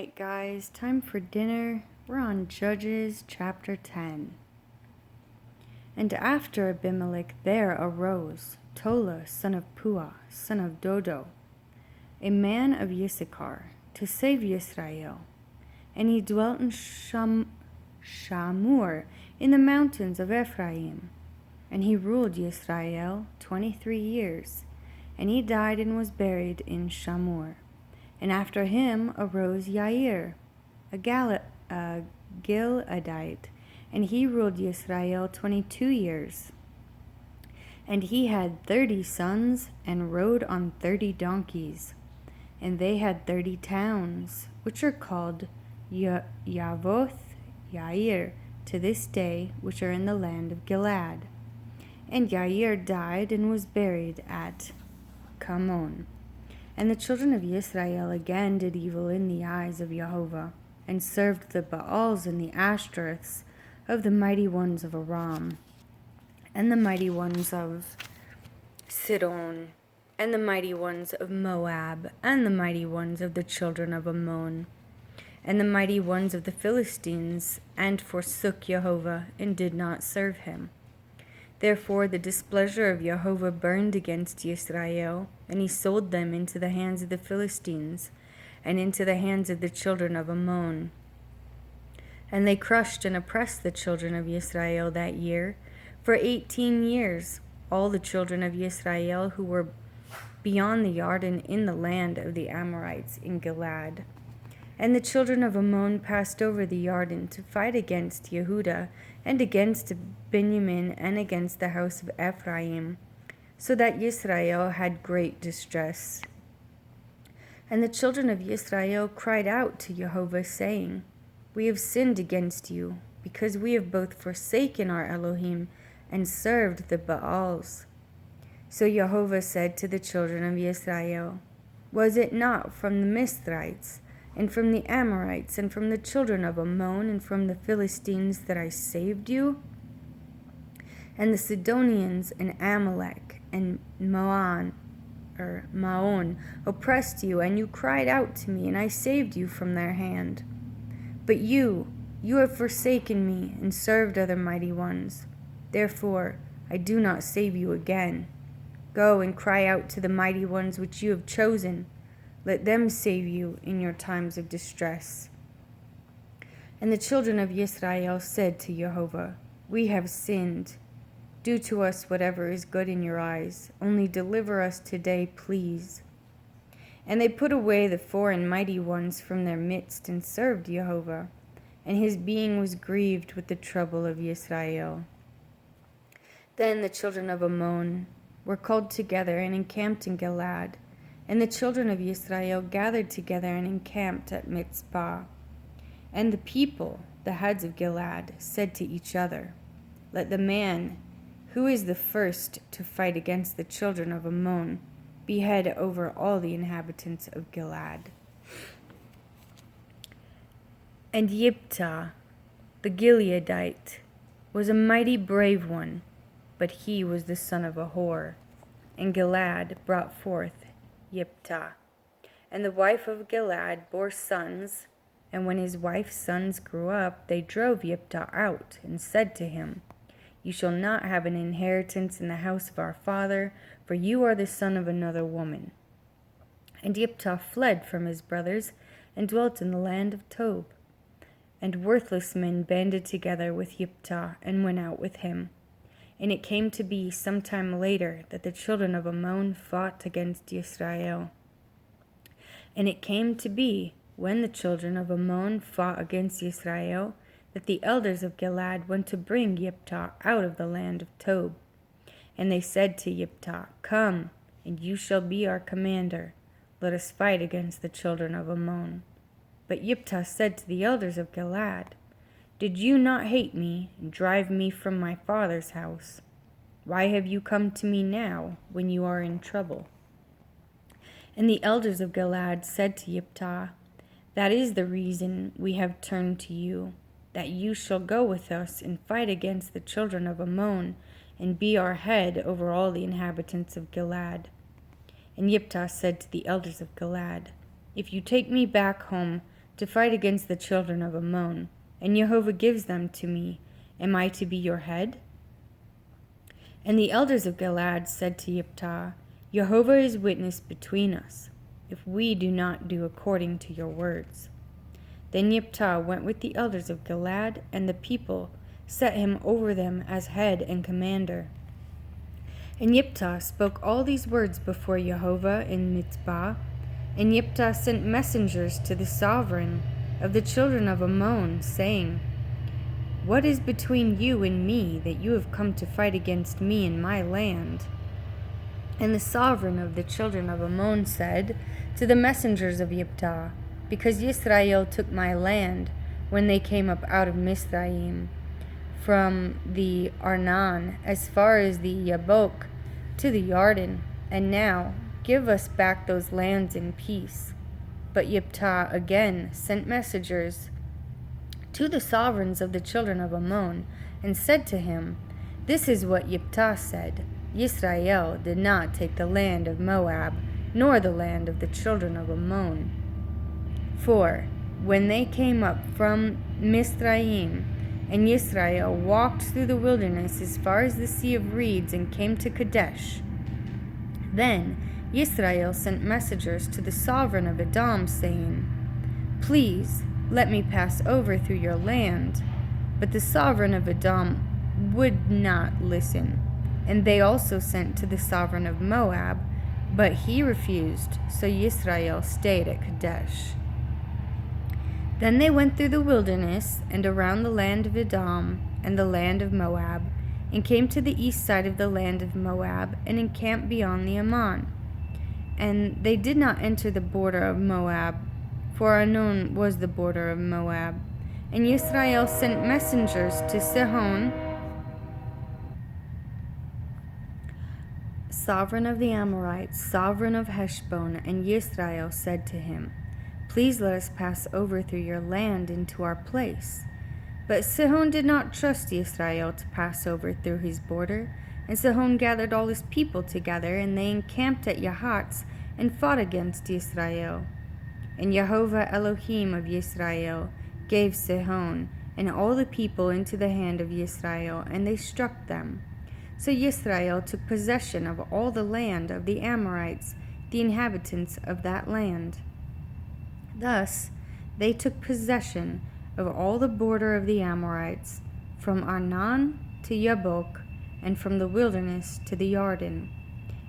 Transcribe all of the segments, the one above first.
Alright guys, time for dinner. We're on Judges chapter 10. And after Abimelech there arose Tola, son of Puah, son of Dodo, a man of Issachar, to save Israel. And he dwelt in Shamur, in the mountains of Ephraim. And he ruled Israel 23 years. And he died and was buried in Shamur. And after him arose Yair, a Gileadite, and he ruled Israel 22 years. And he had 30 sons, and rode on 30 donkeys. And they had 30 towns, which are called Yavoth Yair to this day, which are in the land of Gilead. And Yair died and was buried at Kamon. And the children of Israel again did evil in the eyes of Jehovah, and served the Baals and the Ashtoreths of the mighty ones of Aram, and the mighty ones of Sidon, and the mighty ones of Moab, and the mighty ones of the children of Ammon, and the mighty ones of the Philistines, and forsook Jehovah, and did not serve him. Therefore the displeasure of Jehovah burned against Israel, and he sold them into the hands of the Philistines, and into the hands of the children of Ammon. And they crushed and oppressed the children of Israel that year, for 18 years, all the children of Israel who were beyond the Jordan in the land of the Amorites in Gilead. And the children of Ammon passed over the Jordan to fight against Yehudah, and against Benjamin, and against the house of Ephraim, so that Israel had great distress. And the children of Israel cried out to Jehovah, saying, We have sinned against you, because we have both forsaken our Elohim, and served the Baals. So Jehovah said to the children of Israel, Was it not from the Mithrites, and from the Amorites, and from the children of Ammon, and from the Philistines that I saved you? And the Sidonians, and Amalek, and Maon oppressed you, and you cried out to me, and I saved you from their hand. But you have forsaken me, and served other mighty ones. Therefore I do not save you again. Go and cry out to the mighty ones which you have chosen. Let them save you in your times of distress. And the children of Israel said to Jehovah, We have sinned. Do to us whatever is good in your eyes. Only deliver us today, please. And they put away the foreign mighty ones from their midst, and served Jehovah. And his being was grieved with the trouble of Israel. Then the children of Ammon were called together, and encamped in Gilead. And the children of Israel gathered together, and encamped at Mizpah. And the people, the heads of Gilead, said to each other, Let the man who is the first to fight against the children of Ammon be head over all the inhabitants of Gilead. And Yiptah, the Gileadite, was a mighty brave one, but he was the son of a whore. And Gilead brought forth Yiptah. And the wife of Gilead bore sons, and when his wife's sons grew up, they drove Yiptah out, and said to him, You shall not have an inheritance in the house of our father, for you are the son of another woman. And Yiptah fled from his brothers, and dwelt in the land of Tob. And worthless men banded together with Yiptah, and went out with him. And it came to be some time later that the children of Ammon fought against Israel. And it came to be, when the children of Ammon fought against Israel, that the elders of Gilead went to bring Yiptah out of the land of Tob. And they said to Yiptah, Come, and you shall be our commander. Let us fight against the children of Ammon. But Yiptah said to the elders of Gilead, Did you not hate me, and drive me from my father's house? Why have you come to me now, when you are in trouble? And the elders of Gilead said to Yiptah, That is the reason we have turned to you, that you shall go with us and fight against the children of Ammon, and be our head over all the inhabitants of Gilead. And Yiptah said to the elders of Gilead, If you take me back home, to fight against the children of Ammon, and Jehovah gives them to me. Am I to be your head?" And the elders of Gilad said to Jephthah, "Jehovah is witness between us, if we do not do according to your words." Then Jephthah went with the elders of Gilad, and the people set him over them as head and commander. And Jephthah spoke all these words before Jehovah in Mizpah. And Jephthah sent messengers to the sovereign of the children of Ammon, saying, "What is between you and me, that you have come to fight against me in my land?" And the sovereign of the children of Ammon said to the messengers of Jephthah, "Because Israel took my land when they came up out of Mizraim, from the Arnon as far as the Yabok to the Jordan, and now give us back those lands in peace." But Jephthah again sent messengers to the sovereigns of the children of Ammon, and said to him, "This is what Jephthah said: Israel did not take the land of Moab, nor the land of the children of Ammon. For when they came up from Mizraim, and Israel walked through the wilderness as far as the Sea of Reeds, and came to Kadesh, then Israel sent messengers to the sovereign of Edom, saying, "Please let me pass over through your land." But the sovereign of Edom would not listen. And they also sent to the sovereign of Moab, but he refused, so Israel stayed at Kadesh. Then they went through the wilderness and around the land of Edom and the land of Moab, and came to the east side of the land of Moab, and encamped beyond the Ammon. And they did not enter the border of Moab, for Arnon was the border of Moab. And Israel sent messengers to Sihon, sovereign of the Amorites, sovereign of Heshbon, and Israel said to him, "Please let us pass over through your land into our place." But Sihon did not trust Israel to pass over through his border. And Sihon gathered all his people together, and they encamped at Yahatz, and fought against Israel. And Jehovah Elohim of Israel gave Sihon and all the people into the hand of Israel, and they struck them. So Israel took possession of all the land of the Amorites, the inhabitants of that land. Thus they took possession of all the border of the Amorites, from Arnon to Yabok, and from the wilderness to the Jordan.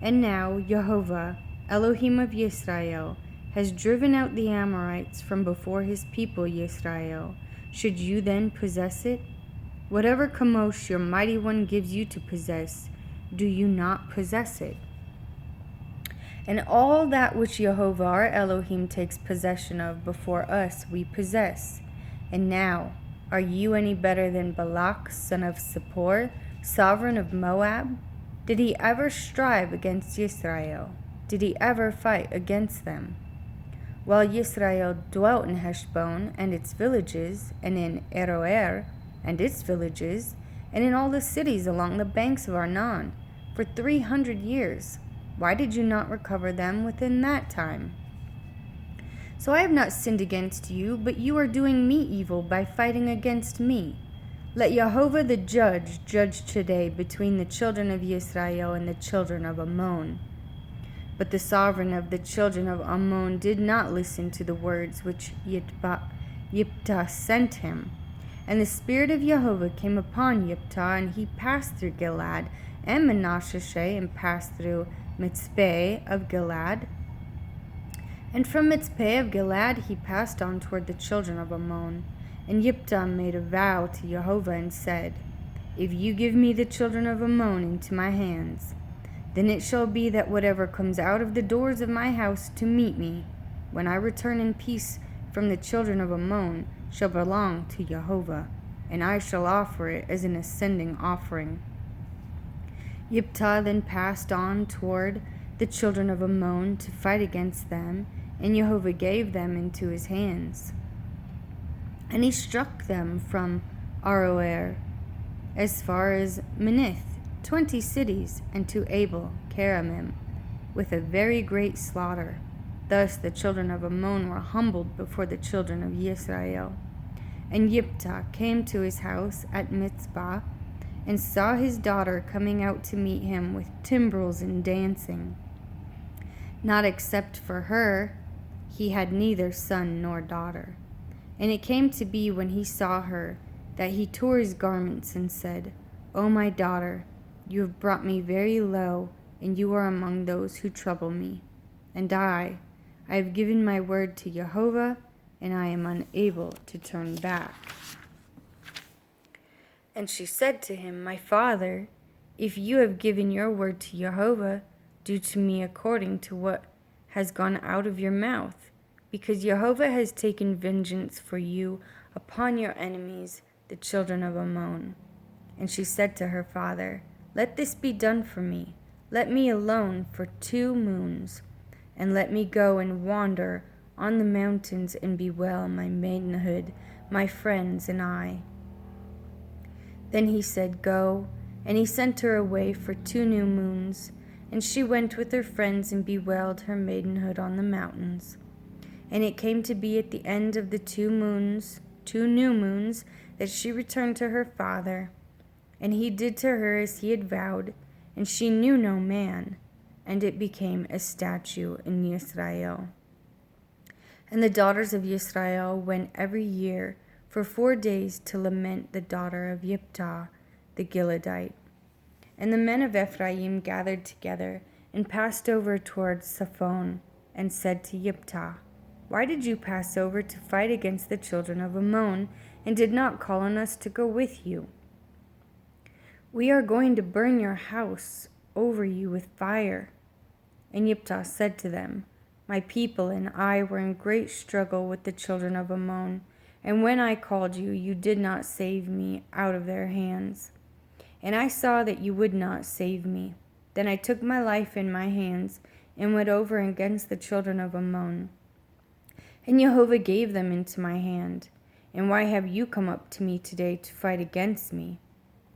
And now Jehovah, Elohim of Israel, has driven out the Amorites from before his people Israel. Should you then possess it? Whatever Chemosh your mighty one gives you to possess, do you not possess it? And all that which Jehovah our Elohim takes possession of before us we possess. And now, are you any better than Balak, son of Zippor, sovereign of Moab? Did he ever strive against Israel? Did he ever fight against them? While Israel dwelt in Heshbon and its villages, and in Aroer and its villages, and in all the cities along the banks of Arnon, for 300 years, why did you not recover them within that time? So I have not sinned against you, but you are doing me evil by fighting against me. Let Jehovah the judge judge today between the children of Israel and the children of Ammon. But the sovereign of the children of Ammon did not listen to the words which Jephthah sent him. And the spirit of Jehovah came upon Jephthah, and he passed through Gilad and Manasseh, and passed through Mitzpeh of Gilad. And from Mitzpeh of Gilad he passed on toward the children of Ammon. And Jephthah made a vow to Jehovah and said, "If you give me the children of Ammon into my hands, then it shall be that whatever comes out of the doors of my house to meet me, when I return in peace from the children of Ammon, shall belong to Jehovah, and I shall offer it as an ascending offering." Jephthah then passed on toward the children of Ammon to fight against them, and Jehovah gave them into his hands. And he struck them from Aroer as far as Minnith, 20 cities, and to Abel Keramim, with a very great slaughter. Thus the children of Ammon were humbled before the children of Israel. And Yiptah came to his house at Mizpah, and saw his daughter coming out to meet him with timbrels and dancing. Not except for her, he had neither son nor daughter. And it came to be when he saw her, that he tore his garments and said, O my daughter, you have brought me very low, and you are among those who trouble me. And I have given my word to Jehovah, and I am unable to turn back. And she said to him, My father, if you have given your word to Jehovah, do to me according to what has gone out of your mouth, because Jehovah has taken vengeance for you upon your enemies, the children of Ammon. And she said to her father, Let this be done for me. Let me alone for 2 moons, and let me go and wander on the mountains and bewail my maidenhood, my friends and I. Then he said, Go, and he sent her away for 2 new moons, and she went with her friends and bewailed her maidenhood on the mountains. And it came to be at the end of the 2 new moons, that she returned to her father. And he did to her as he had vowed, and she knew no man, and it became a statute in Israel. And the daughters of Israel went every year for 4 days to lament the daughter of Yiptah the Gileadite. And the men of Ephraim gathered together and passed over towards Saphon, and said to Yiptah, Why did you pass over to fight against the children of Ammon, and did not call on us to go with you? We are going to burn your house over you with fire. And Yiptah said to them, My people and I were in great struggle with the children of Ammon, and when I called you, you did not save me out of their hands. And I saw that you would not save me. Then I took my life in my hands, and went over against the children of Ammon. And Jehovah gave them into my hand. And why have you come up to me today to fight against me?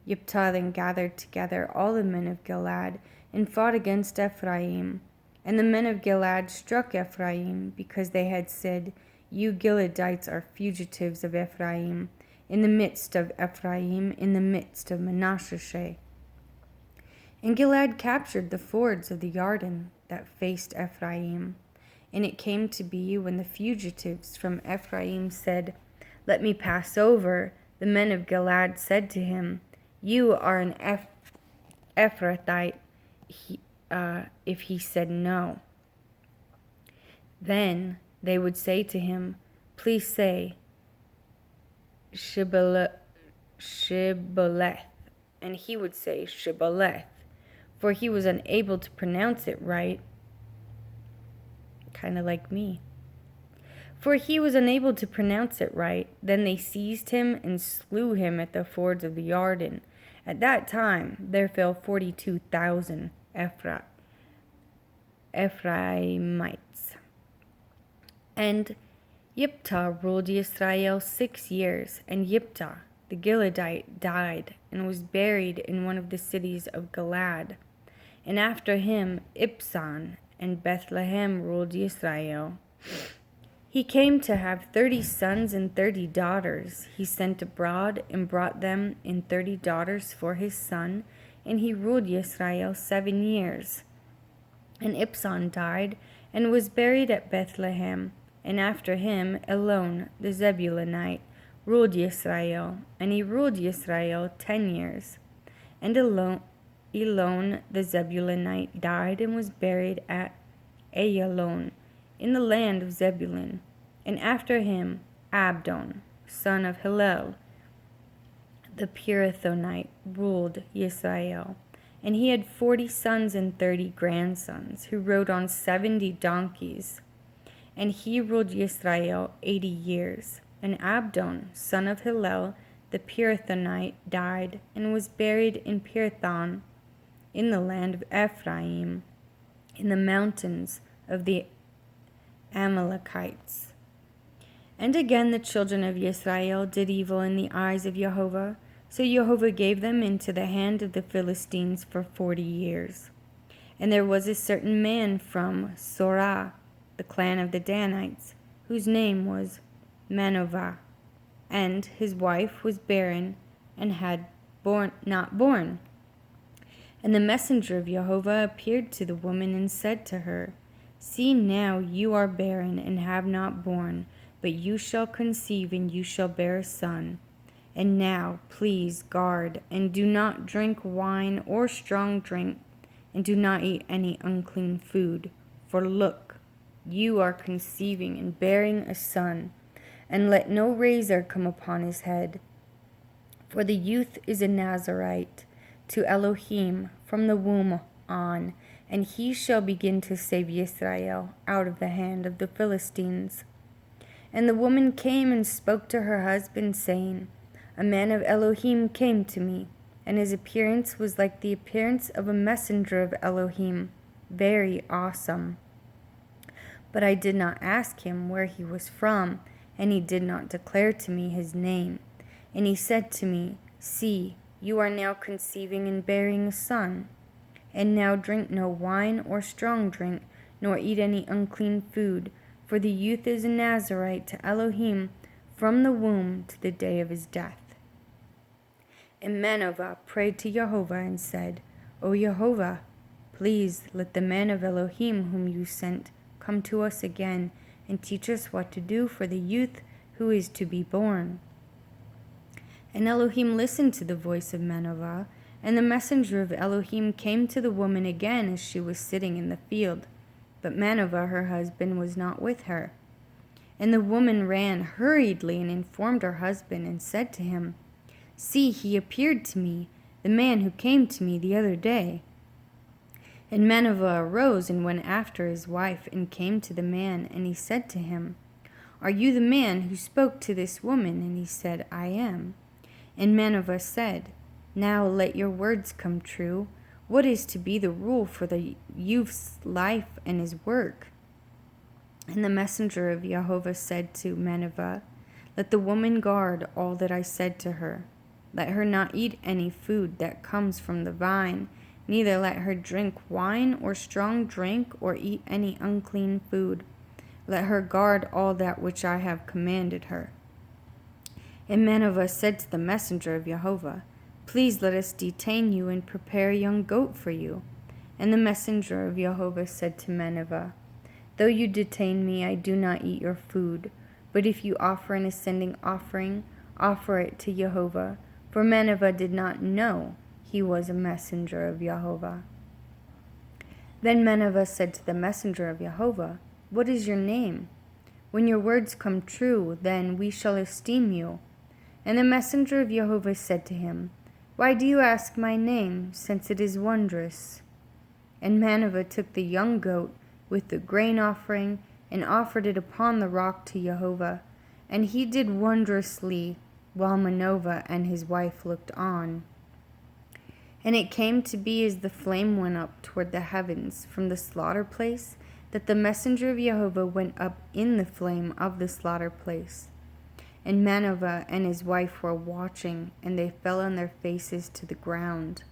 Yiptah then gathered together all the men of Gilead, and fought against Ephraim. And the men of Gilead struck Ephraim, because they had said, You Gileadites are fugitives of Ephraim, in the midst of Ephraim, in the midst of Manasseh. And Gilead captured the fords of the Jordan that faced Ephraim. And it came to be, when the fugitives from Ephraim said, Let me pass over, the men of Gilead said to him, You are an Ephrathite, if he said no. Then they would say to him, Please say, Shibboleth, and he would say Shibboleth, for he was unable to pronounce it right, kind of like me. For he was unable to pronounce it right. Then they seized him and slew him at the fords of the Jordan. At that time there fell 42,000 Ephraimites. And Yiptah ruled Israel 6 years, and Yiptah the Gileadite died, and was buried in one of the cities of Gilead. And after him Ibzan and Bethlehem ruled Israel. He came to have 30 sons and 30 daughters. He sent abroad and brought them in 30 daughters for his son, and he ruled Israel 7 years. And Ibzan died and was buried at Bethlehem. And after him Elon the Zebulunite ruled Israel, and he ruled Israel 10 years. And Elon the Zebulunite died and was buried at Ayalon in the land of Zebulun. And after him Abdon, son of Hillel, the Pirathonite, ruled Israel. And he had 40 sons and 30 grandsons, who rode on 70 donkeys. And he ruled Israel 80 years. And Abdon, son of Hillel, the Pirathonite, died and was buried in Pirathon, in the land of Ephraim, in the mountains of the Amalekites. And again the children of Israel did evil in the eyes of Jehovah, so Jehovah gave them into the hand of the Philistines for 40 years. And there was a certain man from Sorah, the the clan of the Danites, whose name was Manoah, and his wife was barren and had not borne. And the messenger of Jehovah appeared to the woman and said to her, See now, you are barren and have not borne, but you shall conceive and you shall bear a son. And now, please guard, and do not drink wine or strong drink, and do not eat any unclean food. For look, you are conceiving and bearing a son, and let no razor come upon his head. For the youth is a Nazarite to Elohim from the womb on, and he shall begin to save Israel out of the hand of the Philistines. And the woman came and spoke to her husband, saying, A man of Elohim came to me, and his appearance was like the appearance of a messenger of Elohim, very awesome. But I did not ask him where he was from, and he did not declare to me his name. And he said to me, See, you are now conceiving and bearing a son. And now drink no wine or strong drink, nor eat any unclean food, for the youth is a Nazarite to Elohim from the womb to the day of his death. And Manoah prayed to Jehovah and said, O Jehovah, please let the man of Elohim whom you sent come to us again and teach us what to do for the youth who is to be born. And Elohim listened to the voice of Manoah, and the messenger of Elohim came to the woman again as she was sitting in the field. But Manoah, her husband, was not with her. And the woman ran hurriedly and informed her husband and said to him, See, he appeared to me, the man who came to me the other day. And Manoah arose and went after his wife and came to the man, and he said to him, Are you the man who spoke to this woman? And he said, I am. And Manoah said, Now let your words come true. What is to be the rule for the youth's life and his work? And the messenger of Jehovah said to Manoah, Let the woman guard all that I said to her. Let her not eat any food that comes from the vine, neither let her drink wine or strong drink or eat any unclean food. Let her guard all that which I have commanded her. And Manoah said to the messenger of Jehovah, Please let us detain you and prepare a young goat for you. And the messenger of Jehovah said to Manoah, Though you detain me, I do not eat your food. But if you offer an ascending offering, offer it to Jehovah. For Manoah did not know he was a messenger of Jehovah. Then Manoah said to the messenger of Jehovah, What is your name? When your words come true, then we shall esteem you. And the messenger of Jehovah said to him, Why do you ask my name, since it is wondrous? And Manoah took the young goat with the grain offering and offered it upon the rock to Jehovah. And he did wondrously, while Manoah and his wife looked on. And it came to be as the flame went up toward the heavens from the slaughter place, that the messenger of Jehovah went up in the flame of the slaughter place. And Manoah and his wife were watching, and they fell on their faces to the ground.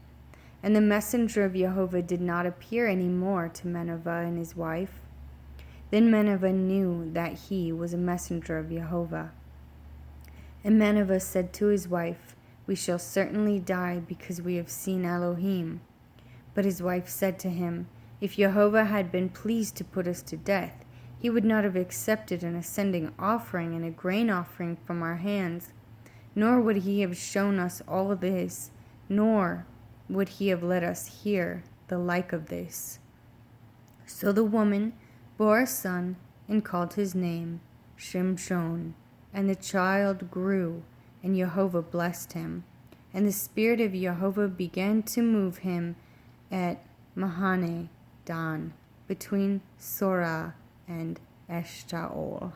And the messenger of Jehovah did not appear any more to Manoah and his wife. Then Manoah knew that he was a messenger of Jehovah. And Manoah said to his wife, We shall certainly die because we have seen Elohim. But his wife said to him, If Jehovah had been pleased to put us to death, he would not have accepted an ascending offering and a grain offering from our hands, nor would he have shown us all this, nor would he have let us hear the like of this. So the woman bore a son and called his name Shimshon. And the child grew, and Jehovah blessed him. And the spirit of Jehovah began to move him at Mahane Dan, between Sorah and Eshtaol.